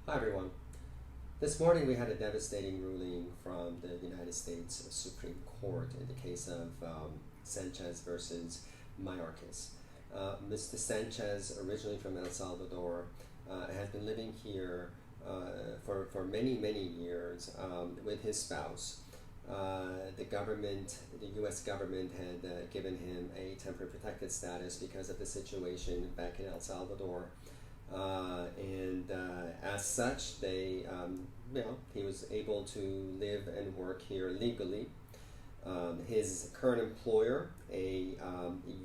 Hi everyone. This morning we had a devastating ruling from the United States Supreme Court in the case of Sanchez versus Mayorkas. Mr. Sanchez, originally from El Salvador, has been living here for many, many years with his spouse. The U.S. government had given him a temporary protected status because of the situation back in El Salvador. And as such, he was able to live and work here legally. His current employer, a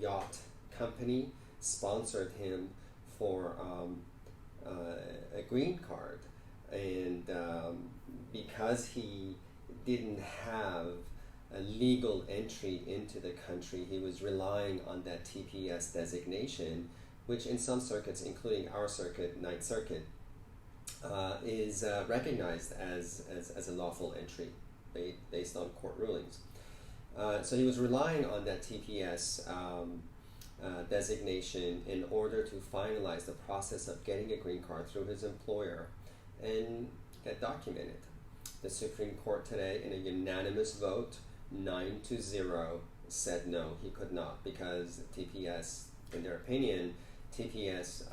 yacht company, sponsored him for a green card, and because he didn't have a legal entry into the country, he was relying on that TPS designation, which in some circuits, including our circuit, Ninth Circuit, is recognized as a lawful entry based on court rulings. So he was relying on that TPS designation in order to finalize the process of getting a green card through his employer and get documented. The Supreme Court today, in a unanimous vote, 9-0, said no, he could not, because TPS, in their opinion, TPS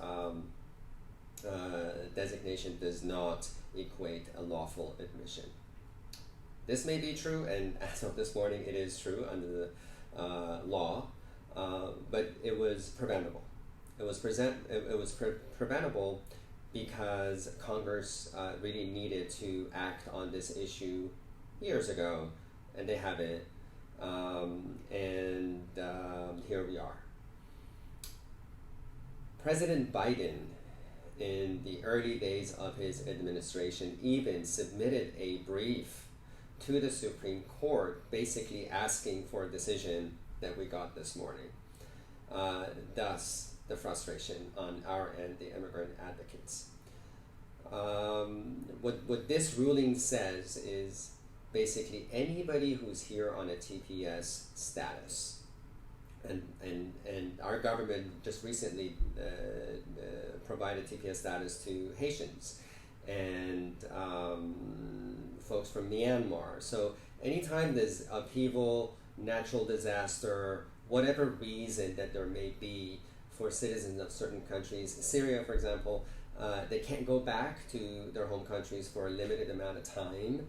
designation does not equate a lawful admission. This may be true, and as of this morning, it is true under the law, but it was preventable. It was preventable because Congress really needed to act on this issue years ago, and they haven't. Here we are. President Biden, in the early days of his administration, even submitted a brief to the Supreme Court basically asking for a decision that we got this morning. Thus, the frustration on our end, the immigrant advocates. What this ruling says is basically anybody who's here on a TPS status, and our government just recently provided TPS status to Haitians and folks from Myanmar. So anytime there's upheaval, natural disaster, whatever reason that there may be for citizens of certain countries, Syria, for example, they can't go back to their home countries for a limited amount of time.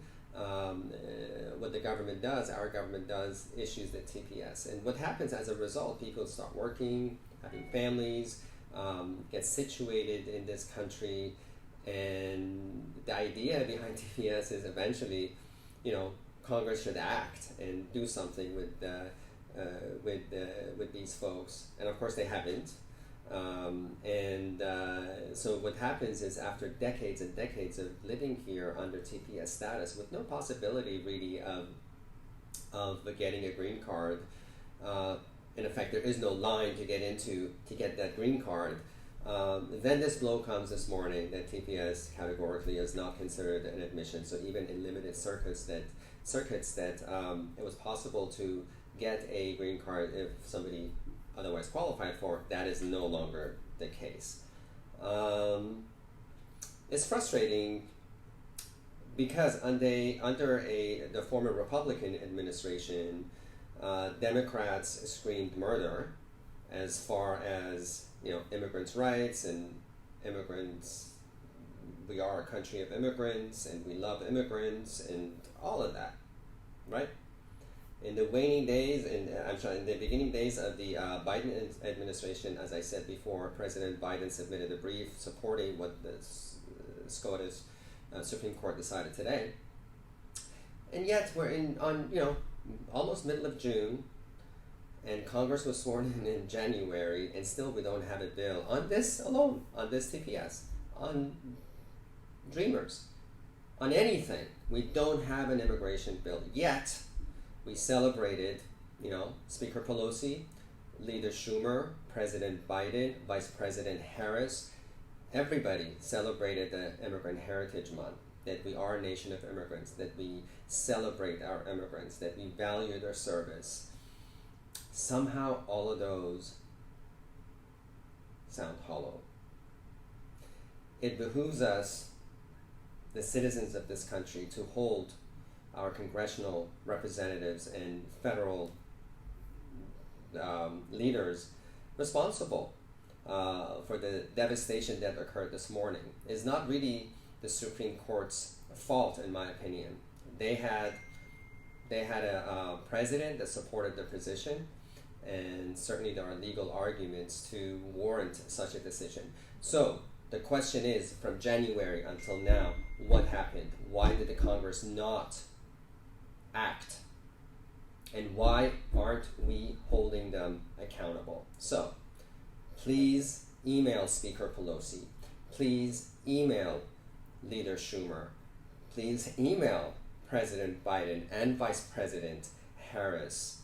What the government does, our government does, issues the TPS. And what happens as a result, people start working, having families, get situated in this country, and the idea behind TPS is eventually, Congress should act and do something with these folks, and of course they haven't. So what happens is, after decades and decades of living here under TPS status with no possibility really of getting a green card, in effect there is no line to get into to get that green card, then this blow comes this morning that TPS categorically is not considered an admission. So even in limited circuits that it was possible to get a green card if somebody otherwise qualified for, that is no longer the case. It's frustrating because under the former Republican administration, Democrats screamed murder as far as immigrants' rights and immigrants. We are a country of immigrants and we love immigrants and all of that, right? In the waning days, in the beginning days of the Biden administration, as I said before, President Biden submitted a brief supporting what the Scottish Supreme Court decided today. And yet we're on almost middle of June, and Congress was sworn in January, and still we don't have a bill on this alone, on this TPS, on Dreamers, on anything. We don't have an immigration bill yet. We celebrated, Speaker Pelosi, Leader Schumer, President Biden, Vice President Harris. Everybody celebrated the Immigrant Heritage Month, that we are a nation of immigrants, that we celebrate our immigrants, that we value their service. Somehow all of those sound hollow. It behooves us the citizens of this country to hold our congressional representatives and federal leaders responsible for the devastation that occurred this morning. It's not really the Supreme Court's fault, in my opinion. They had a president that supported the position, and certainly there are legal arguments to warrant such a decision. So the question is, from January until now, what happened? Why did the Congress not act? And why aren't we holding them accountable? So please email Speaker Pelosi. Please email Leader Schumer. Please email President Biden and Vice President Harris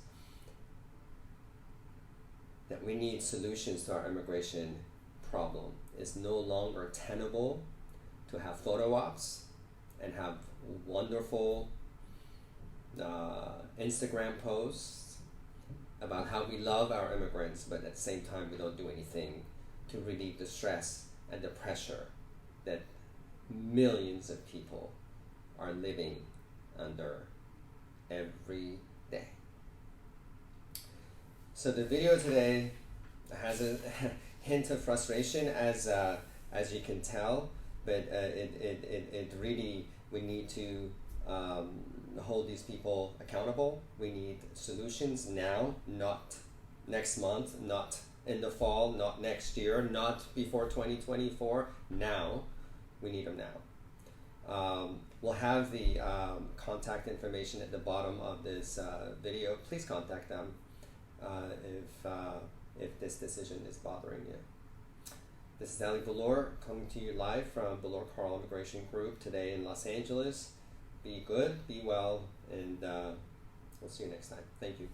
that we need solutions to our immigration problem. It's no longer tenable to have photo ops and have wonderful Instagram posts about how we love our immigrants, but at the same time we don't do anything to relieve the stress and the pressure that millions of people are living under every day. So the video today has a hint of frustration, as you can tell, but it really, we need to hold these people accountable. We need solutions now, not next month, not in the fall, not next year, not before 2024. Now, we need them now. We'll have the contact information at the bottom of this video. Please contact them if this decision is bothering you. This is Ali Velour coming to you live from Velour Carl Immigration Group today in Los Angeles. Be good, be well, and we'll see you next time. Thank you.